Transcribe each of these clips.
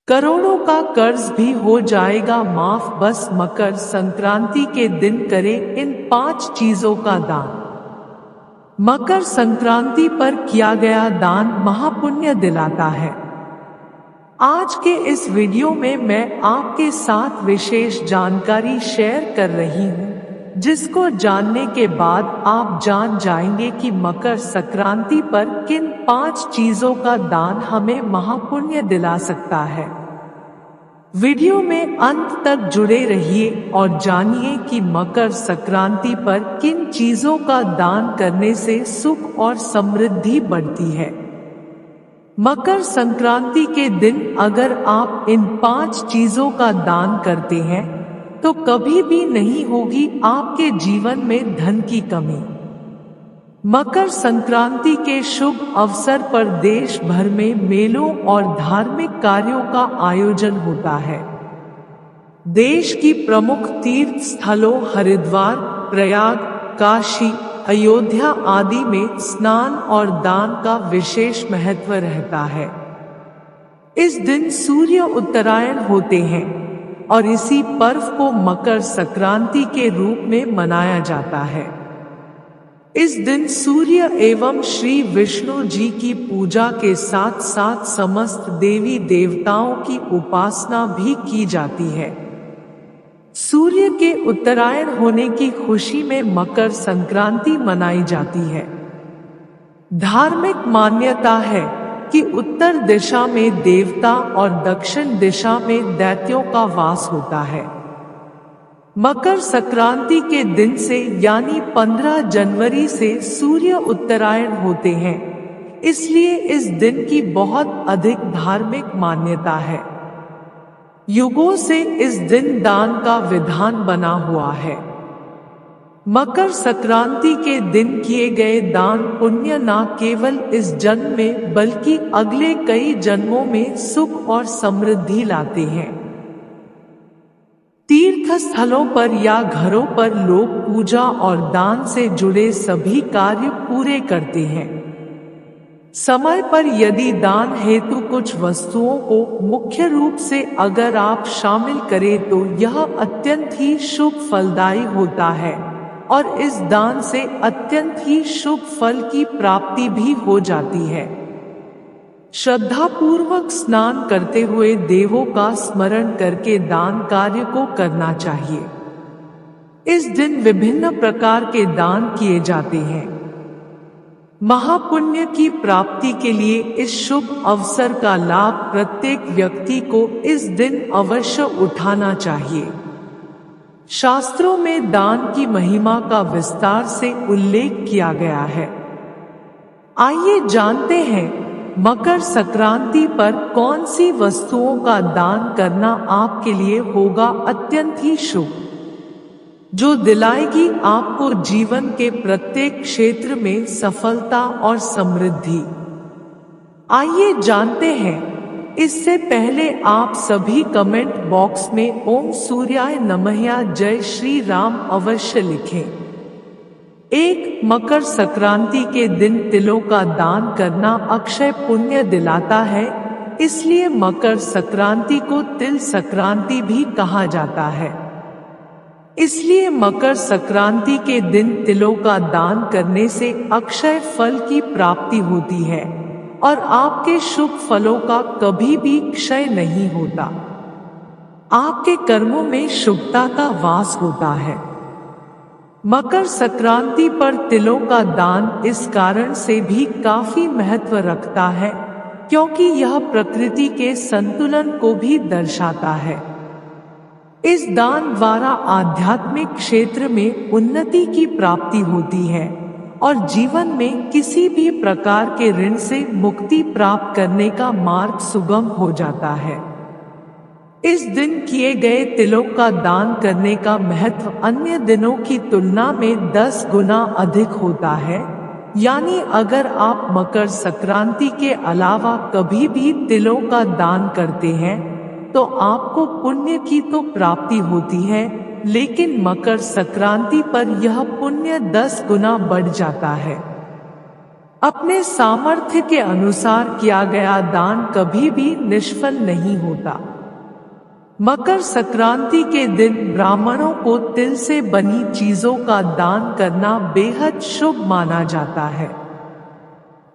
करोड़ों का कर्ज भी हो जाएगा माफ, बस मकर संक्रांति के दिन करें इन 5 चीजों का दान। मकर संक्रांति पर किया गया दान महापुण्य दिलाता है। आज के इस वीडियो में मैं आपके साथ विशेष जानकारी शेयर कर रही हूँ, जिसको जानने के बाद आप जान जाएंगे कि मकर संक्रांति पर किन 5 चीजों का दान हमें महापुण्य दिला सकता है। वीडियो में अंत तक जुड़े रहिए और जानिए कि मकर संक्रांति पर किन चीजों का दान करने से सुख और समृद्धि बढ़ती है। मकर संक्रांति के दिन अगर आप इन 5 चीजों का दान करते हैं तो कभी भी नहीं होगी आपके जीवन में धन की कमी। मकर संक्रांति के शुभ अवसर पर देश भर में मेलों और धार्मिक कार्यों का आयोजन होता है। देश की प्रमुख तीर्थ स्थलों हरिद्वार, प्रयाग, काशी, अयोध्या आदि में स्नान और दान का विशेष महत्व रहता है। इस दिन सूर्य उत्तरायण होते हैं और इसी पर्व को मकर संक्रांति के रूप में मनाया जाता है। इस दिन सूर्य एवं श्री विष्णु जी की पूजा के साथ साथ समस्त देवी देवताओं की उपासना भी की जाती है। सूर्य के उत्तरायण होने की खुशी में मकर संक्रांति मनाई जाती है। धार्मिक मान्यता है कि उत्तर दिशा में देवता और दक्षिण दिशा में दैत्यों का वास होता है। मकर संक्रांति के दिन से यानी 15 जनवरी से सूर्य उत्तरायण होते हैं, इसलिए इस दिन की बहुत अधिक धार्मिक मान्यता है। युगों से इस दिन दान का विधान बना हुआ है। मकर संक्रांति के दिन किए गए दान पुण्य न केवल इस जन्म में बल्कि अगले कई जन्मों में सुख और समृद्धि लाते हैं। तीर्थ स्थलों पर या घरों पर लोग पूजा और दान से जुड़े सभी कार्य पूरे करते हैं। समय पर यदि दान हेतु कुछ वस्तुओं को मुख्य रूप से अगर आप शामिल करें तो यह अत्यंत ही शुभ फलदायी होता है और इस दान से अत्यंत ही शुभ फल की प्राप्ति भी हो जाती है। श्रद्धापूर्वक स्नान करते हुए देवों का स्मरण करके दान कार्य को करना चाहिए। इस दिन विभिन्न प्रकार के दान किए जाते हैं। महापुण्य की प्राप्ति के लिए इस शुभ अवसर का लाभ प्रत्येक व्यक्ति को इस दिन अवश्य उठाना चाहिए। शास्त्रों में दान की महिमा का विस्तार से उल्लेख किया गया है। आइए जानते हैं मकर संक्रांति पर कौन सी वस्तुओं का दान करना आपके लिए होगा अत्यंत ही शुभ, जो दिलाएगी आपको जीवन के प्रत्येक क्षेत्र में सफलता और समृद्धि। आइए जानते हैं। इससे पहले आप सभी कमेंट बॉक्स में ओम सूर्याय नमः या जय श्री राम अवश्य लिखें। मकर संक्रांति के दिन तिलों का दान करना अक्षय पुण्य दिलाता है, इसलिए मकर संक्रांति को तिल संक्रांति भी कहा जाता है। इसलिए मकर संक्रांति के दिन तिलों का दान करने से अक्षय फल की प्राप्ति होती है और आपके शुभ फलों का कभी भी क्षय नहीं होता। आपके कर्मों में शुभता का वास होता है। मकर संक्रांति पर तिलों का दान इस कारण से भी काफी महत्व रखता है क्योंकि यह प्रकृति के संतुलन को भी दर्शाता है। इस दान द्वारा आध्यात्मिक क्षेत्र में उन्नति की प्राप्ति होती है और जीवन में किसी भी प्रकार के ऋण से मुक्ति प्राप्त करने का मार्ग सुगम हो जाता है। इस दिन किए गए तिलों का दान करने का महत्व अन्य दिनों की तुलना में 10 गुना अधिक होता है। यानी अगर आप मकर संक्रांति के अलावा कभी भी तिलों का दान करते हैं तो आपको पुण्य की तो प्राप्ति होती है, लेकिन मकर संक्रांति पर यह पुण्य 10 गुना बढ़ जाता है। अपने सामर्थ्य के अनुसार किया गया दान कभी भी निष्फल नहीं होता। मकर संक्रांति के दिन ब्राह्मणों को तिल से बनी चीजों का दान करना बेहद शुभ माना जाता है।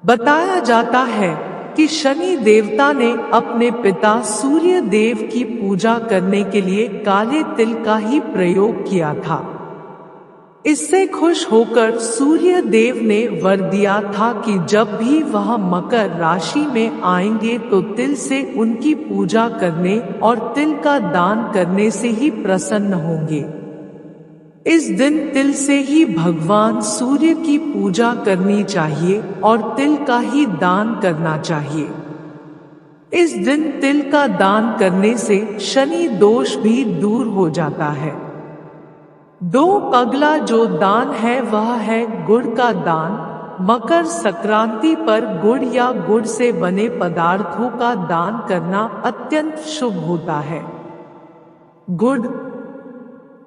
बताया जाता है कि शनि देवता ने अपने पिता सूर्य देव की पूजा करने के लिए काले तिल का ही प्रयोग किया था। इससे खुश होकर सूर्य देव ने वर दिया था कि जब भी वह मकर राशि में आएंगे तो तिल से उनकी पूजा करने और तिल का दान करने से ही प्रसन्न होंगे। इस दिन तिल से ही भगवान सूर्य की पूजा करनी चाहिए और तिल का ही दान करना चाहिए। इस दिन तिल का दान करने से शनि दोष भी दूर हो जाता है। अगला जो दान है वह है गुड़ का दान। मकर संक्रांति पर गुड़ या गुड़ से बने पदार्थों का दान करना अत्यंत शुभ होता है। गुड़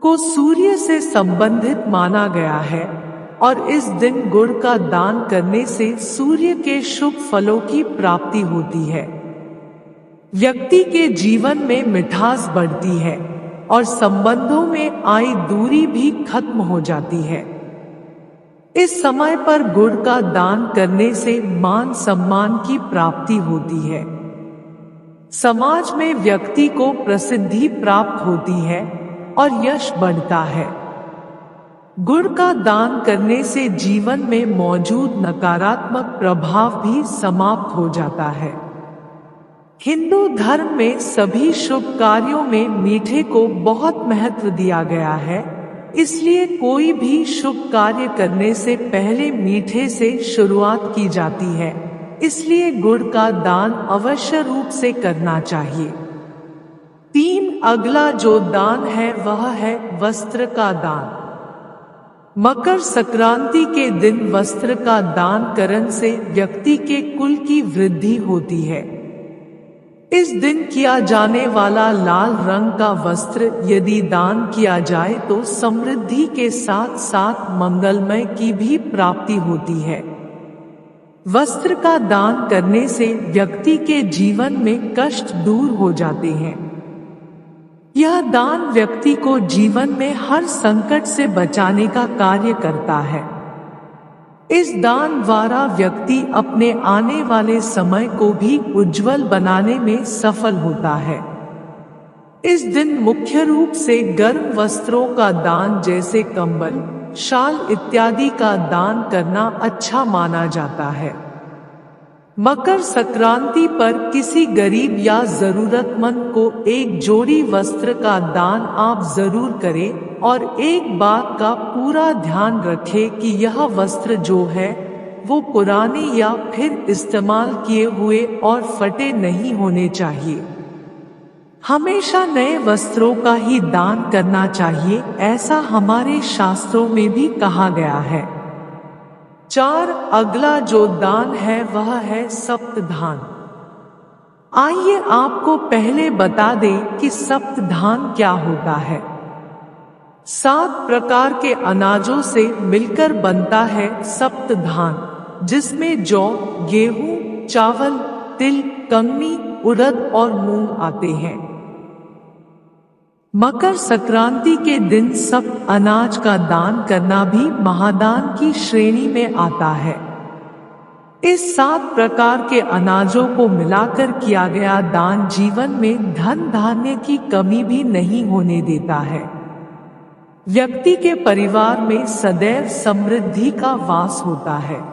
को सूर्य से संबंधित माना गया है और इस दिन गुड़ का दान करने से सूर्य के शुभ फलों की प्राप्ति होती है। व्यक्ति के जीवन में मिठास बढ़ती है और संबंधों में आई दूरी भी खत्म हो जाती है। इस समय पर गुड़ का दान करने से मान सम्मान की प्राप्ति होती है। समाज में व्यक्ति को प्रसिद्धि प्राप्त होती है और यश बढ़ता है। गुड़ का दान करने से जीवन में मौजूद नकारात्मक प्रभाव भी समाप्त हो जाता है। हिंदू धर्म में सभी शुभ कार्यों में मीठे को बहुत महत्व दिया गया है, इसलिए कोई भी शुभ कार्य करने से पहले मीठे से शुरुआत की जाती है। इसलिए गुड़ का दान अवश्य रूप से करना चाहिए। अगला जो दान है वह है वस्त्र का दान। मकर संक्रांति के दिन वस्त्र का दान करने से व्यक्ति के कुल की वृद्धि होती है। इस दिन किया जाने वाला लाल रंग का वस्त्र यदि दान किया जाए तो समृद्धि के साथ साथ मंगलमय की भी प्राप्ति होती है। वस्त्र का दान करने से व्यक्ति के जीवन में कष्ट दूर हो जाते हैं। यह दान व्यक्ति को जीवन में हर संकट से बचाने का कार्य करता है। इस दान द्वारा व्यक्ति अपने आने वाले समय को भी उज्जवल बनाने में सफल होता है। इस दिन मुख्य रूप से गर्म वस्त्रों का दान जैसे कंबल, शाल इत्यादि का दान करना अच्छा माना जाता है। मकर संक्रांति पर किसी गरीब या जरूरतमंद को एक जोड़ी वस्त्र का दान आप जरूर करें और एक बात का पूरा ध्यान रखें कि यह वस्त्र जो है वो पुराने या फिर इस्तेमाल किए हुए और फटे नहीं होने चाहिए। हमेशा नए वस्त्रों का ही दान करना चाहिए, ऐसा हमारे शास्त्रों में भी कहा गया है। अगला जो दान है वह है सप्तधान। आइए आपको पहले बता दें कि सप्तधान क्या होता है। 7 प्रकार के अनाजों से मिलकर बनता है सप्तधान, जिसमें जौ, गेहूं, चावल, तिल, कंगनी, उड़द और मूंग आते हैं। मकर संक्रांति के दिन सप्त अनाज का दान करना भी महादान की श्रेणी में आता है। इस 7 प्रकार के अनाजों को मिलाकर किया गया दान जीवन में धन धान्य की कमी भी नहीं होने देता है। व्यक्ति के परिवार में सदैव समृद्धि का वास होता है।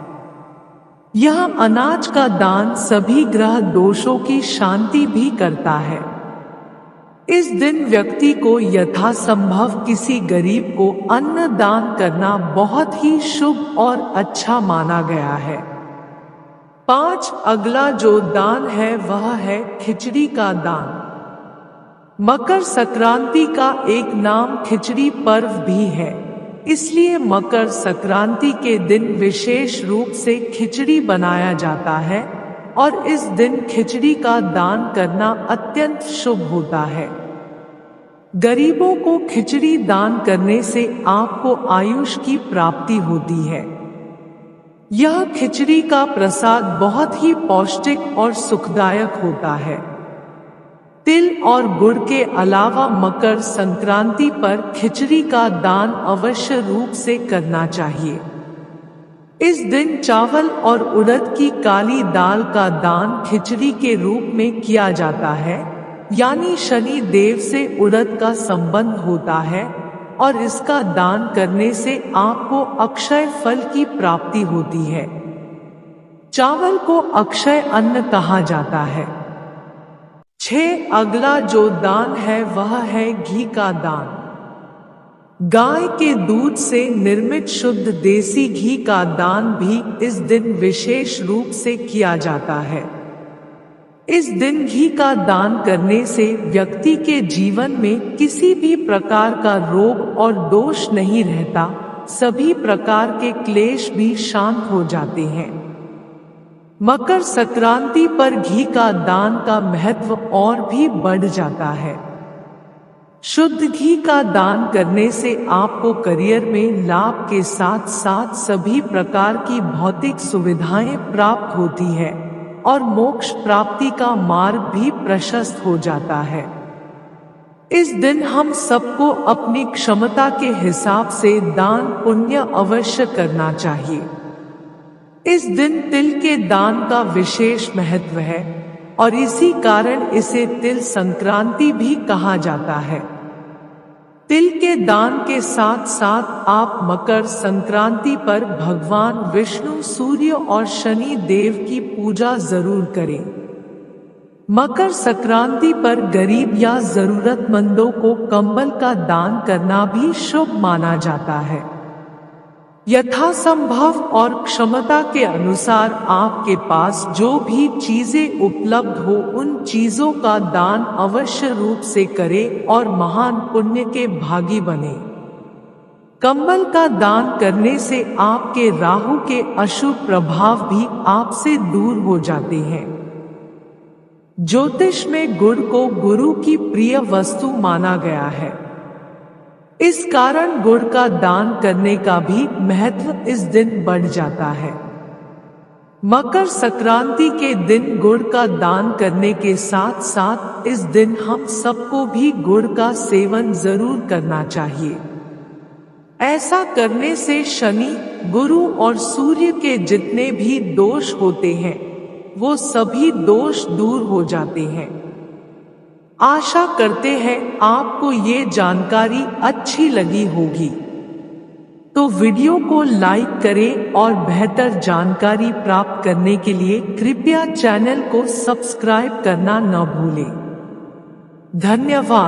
यह अनाज का दान सभी ग्रह दोषों की शांति भी करता है। इस दिन व्यक्ति को यथासंभव किसी गरीब को अन्न दान करना बहुत ही शुभ और अच्छा माना गया है। अगला जो दान है वह है खिचड़ी का दान। मकर संक्रांति का एक नाम खिचड़ी पर्व भी है, इसलिए मकर संक्रांति के दिन विशेष रूप से खिचड़ी बनाया जाता है और इस दिन खिचड़ी का दान करना अत्यंत शुभ होता है। गरीबों को खिचड़ी दान करने से आपको आयुष की प्राप्ति होती है। यह खिचड़ी का प्रसाद बहुत ही पौष्टिक और सुखदायक होता है। तिल और गुड़ के अलावा मकर संक्रांति पर खिचड़ी का दान अवश्य रूप से करना चाहिए। इस दिन चावल और उड़द की काली दाल का दान खिचड़ी के रूप में किया जाता है, यानी शनि देव से उड़द का संबंध होता है और इसका दान करने से आपको अक्षय फल की प्राप्ति होती है। चावल को अक्षय अन्न कहा जाता है। 6 अगला जो दान है वह है घी का दान। गाय के दूध से निर्मित शुद्ध देसी घी का दान भी इस दिन विशेष रूप से किया जाता है। इस दिन घी का दान करने से व्यक्ति के जीवन में किसी भी प्रकार का रोग और दोष नहीं रहता, सभी प्रकार के क्लेश भी शांत हो जाते हैं। मकर संक्रांति पर घी का दान का महत्व और भी बढ़ जाता है। शुद्ध घी का दान करने से आपको करियर में लाभ के साथ साथ सभी प्रकार की भौतिक सुविधाएं प्राप्त होती है और मोक्ष प्राप्ति का मार्ग भी प्रशस्त हो जाता है। इस दिन हम सबको अपनी क्षमता के हिसाब से दान पुण्य अवश्य करना चाहिए। इस दिन तिल के दान का विशेष महत्व है और इसी कारण इसे तिल संक्रांति भी कहा जाता है। तिल के दान के साथ साथ आप मकर संक्रांति पर भगवान विष्णु, सूर्य और शनि देव की पूजा जरूर करें। मकर संक्रांति पर गरीब या जरूरतमंदों को कंबल का दान करना भी शुभ माना जाता है। यथासंभव और क्षमता के अनुसार आपके पास जो भी चीजें उपलब्ध हो उन चीजों का दान अवश्य रूप से करें और महान पुण्य के भागी बने। कंबल का दान करने से आपके राहु के अशुभ प्रभाव भी आपसे दूर हो जाते हैं। ज्योतिष में गुड़ को गुरु की प्रिय वस्तु माना गया है। इस कारण गुड़ का दान करने का भी महत्व इस दिन बढ़ जाता है। मकर संक्रांति के दिन गुड़ का दान करने के साथ साथ इस दिन हम सबको भी गुड़ का सेवन जरूर करना चाहिए। ऐसा करने से शनि, गुरु और सूर्य के जितने भी दोष होते हैं वो सभी दोष दूर हो जाते हैं। आशा करते हैं आपको ये जानकारी अच्छी लगी होगी। तो वीडियो को लाइक करें और बेहतर जानकारी प्राप्त करने के लिए कृपया चैनल को सब्सक्राइब करना न भूलें। धन्यवाद।